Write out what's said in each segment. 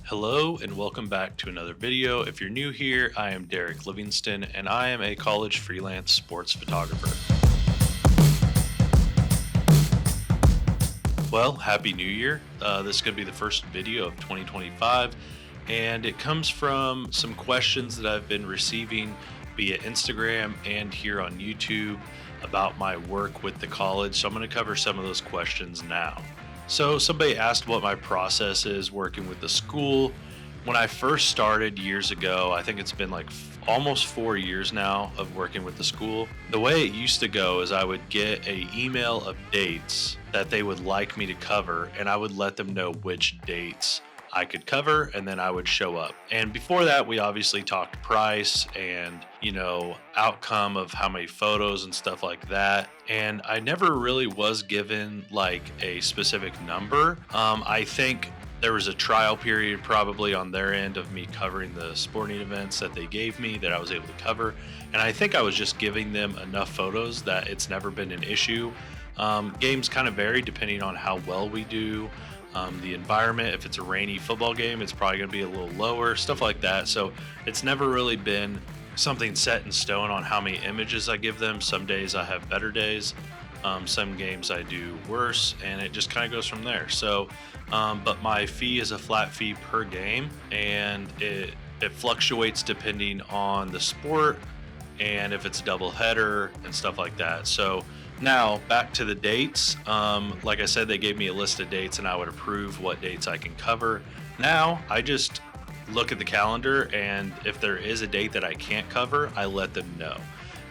Hello and welcome back to another video. If you're new here, I am Derek Livingston and I am a college freelance sports photographer. Well, Happy New Year. This is going to be the first video of 2025 and it comes from some questions that I've been receiving via Instagram and here on YouTube about my work with the college. So I'm going to cover some of those questions now. So somebody asked what my process is working with the school. When I first started years ago, I think it's been like almost 4 years now of working with the school. The way it used to go is I would get a email of dates that they would like me to cover, and I would let them know which dates I could cover, and then I would show up. And before that, we obviously talked price and, outcome of how many photos and stuff like that. And I never really was given like a specific number. I think there was a trial period probably on their end of me covering the sporting events that they gave me that I was able to cover. And I think I was just giving them enough photos that it's never been an issue. Games kind of vary depending on how well we do. The environment, if it's a rainy football game, it's probably going to be a little lower, stuff like that. So it's never really been something set in stone on how many images I give them. Some days I have better days. Some games I do worse, and it just kind of goes from there. So, but my fee is a flat fee per game, and it fluctuates depending on the sport and if it's a double header and stuff like that. So now back to the dates. Like I said, they gave me a list of dates and I would approve what dates I can cover. Now I just look at the calendar, and if there is a date that I can't cover, I let them know.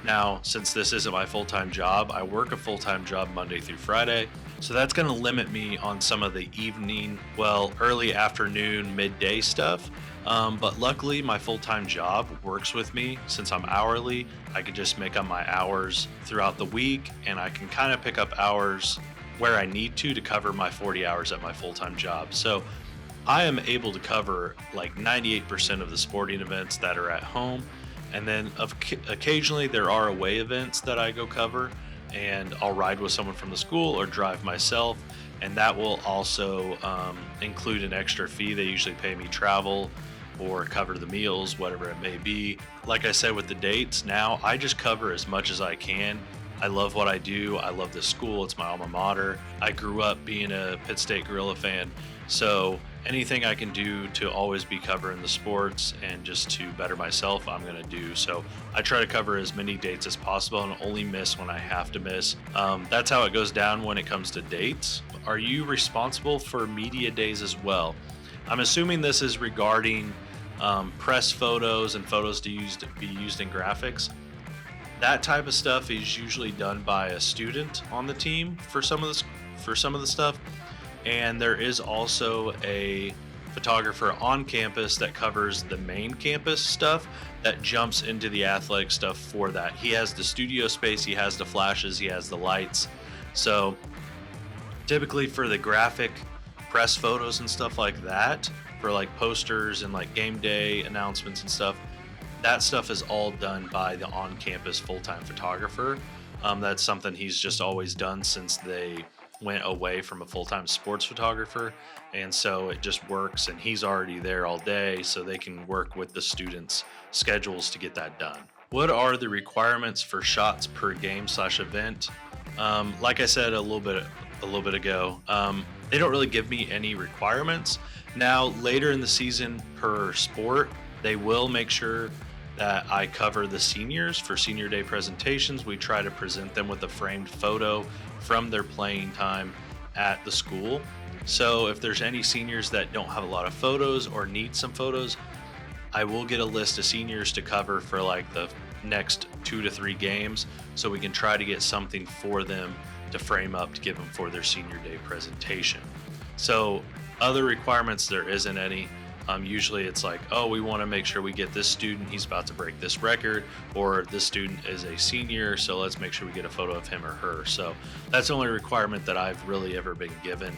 Now, since this isn't my full-time job, I work a full-time job Monday through Friday. So that's going to limit me on some of the evening, early afternoon, midday stuff. But luckily, my full-time job works with me. Since I'm hourly, I can just make up my hours throughout the week, and I can kind of pick up hours where I need to cover my 40 hours at my full-time job. So I am able to cover like 98% of the sporting events that are at home. And then occasionally there are away events that I go cover, and I'll ride with someone from the school or drive myself. And that will also include an extra fee. They usually pay me travel or cover the meals, whatever it may be. Like I said, with the dates, now I just cover as much as I can. I love what I do. I love this school. It's my alma mater. I grew up being a Pitt State Gorilla fan. So anything I can do to always be covering the sports and just to better myself, I'm going to do. So I try to cover as many dates as possible and only miss when I have to miss. That's how it goes down when it comes to dates. Are you responsible for media days as well? I'm assuming this is regarding press photos and photos to be used in graphics. That type of stuff is usually done by a student on the team for some of the stuff. And there is also a photographer on campus that covers the main campus stuff that jumps into the athletic stuff for that. He has the studio space, he has the flashes, he has the lights. So typically for the graphic press photos and stuff like that, for like posters and like game day announcements and stuff, that stuff is all done by the on-campus full-time photographer. That's something he's just always done since they went away from a full-time sports photographer, and so it just works, and he's already there all day, so they can work with the students' schedules to get that done. What are the requirements for shots per game/event? Like I said a little bit ago, they don't really give me any requirements. Now later in the season per sport, they will make sure that I cover the seniors for senior day presentations. We try to present them with a framed photo from their playing time at the school. So if there's any seniors that don't have a lot of photos or need some photos, I will get a list of seniors to cover for like the next 2 to 3 games, so we can try to get something for them to frame up to give them for their senior day presentation. So other requirements, there isn't any. Usually it's like, oh, we want to make sure we get this student, he's about to break this record, or this student is a senior, so let's make sure we get a photo of him or her. So that's the only requirement that I've really ever been given.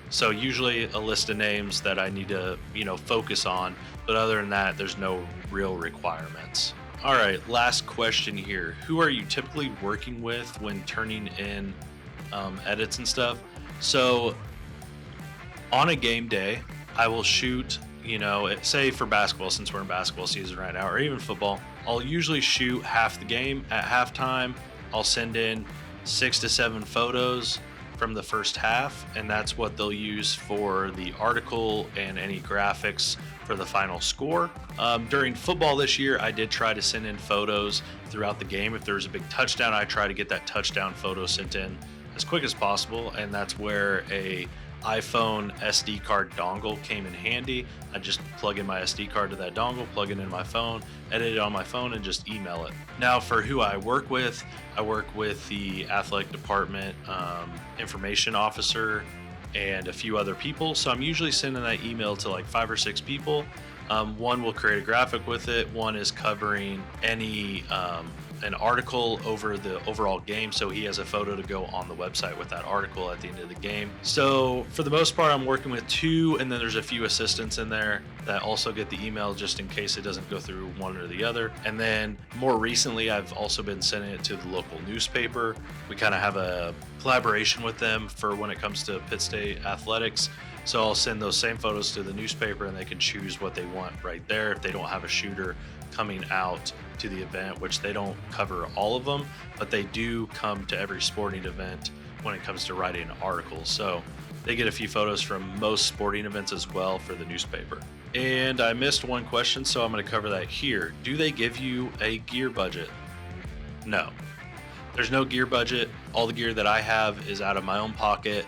So usually a list of names that I need to, focus on, but other than that, there's no real requirements. All right, last question here. Who are you typically working with when turning in edits and stuff? So on a game day, I will shoot, say for basketball, since we're in basketball season right now, or even football, I'll usually shoot half the game at halftime. I'll send in 6 to 7 photos from the first half, and that's what they'll use for the article and any graphics for the final score. During football this year, I did try to send in photos throughout the game. If there was a big touchdown, I try to get that touchdown photo sent in as quick as possible, and that's where a iPhone SD card dongle came in handy. I just plug in my SD card to that dongle, plug it in my phone, edit it on my phone, and just email it. Now, for who I work with the athletic department information officer and a few other people. So I'm usually sending that email to like 5 or 6 people. One will create a graphic with it. One is covering an article over the overall game, so he has a photo to go on the website with that article at the end of the game. So for the most part, I'm working with 2, and then there's a few assistants in there that also get the email just in case it doesn't go through one or the other. And then more recently, I've also been sending it to the local newspaper. We kind of have a collaboration with them for when it comes to Pitt State athletics. So I'll send those same photos to the newspaper, and they can choose what they want right there. If they don't have a shooter coming out to the event, which they don't cover all of them, but they do come to every sporting event when it comes to writing articles. So they get a few photos from most sporting events as well for the newspaper. And I missed one question, so I'm going to cover that here. Do they give you a gear budget? No. There's no gear budget. All the gear that I have is out of my own pocket.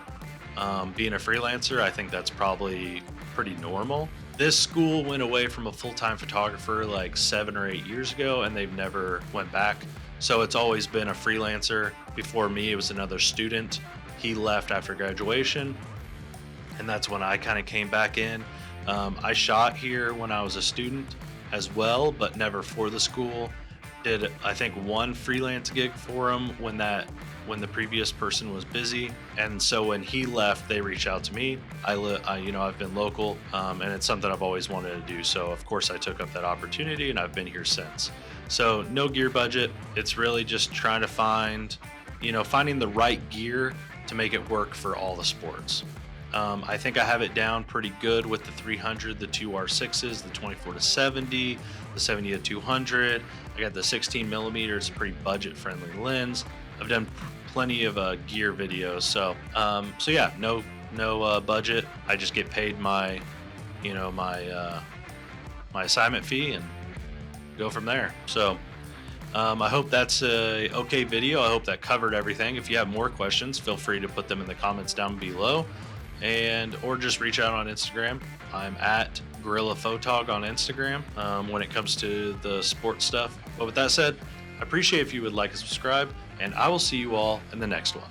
Being a freelancer, I think that's probably pretty normal. This school went away from a full-time photographer like 7 or 8 years ago, and they've never went back. So it's always been a freelancer. Before me, it was another student. He left after graduation, and that's when I kind of came back in. I shot here when I was a student as well, but never for the school. Did, I think, one freelance gig for him when the previous person was busy, and so when he left, they reached out to me. I've been local, and it's something I've always wanted to do. So of course I took up that opportunity, and I've been here since. So no gear budget. It's really just trying to finding the right gear to make it work for all the sports. I think I have it down pretty good with the 300, the 2R6s, the 24-70, the 70-200. I got the 16 millimeters, pretty budget friendly lens. I've done plenty of gear videos. So yeah, no budget. I just get paid my assignment fee and go from there. So I hope that's a okay video. I hope that covered everything. If you have more questions, feel free to put them in the comments down below, or just reach out on Instagram. I'm at Gorilla Photog on Instagram when it comes to the sports stuff. But with that said, I appreciate if you would like and subscribe, and I will see you all in the next one.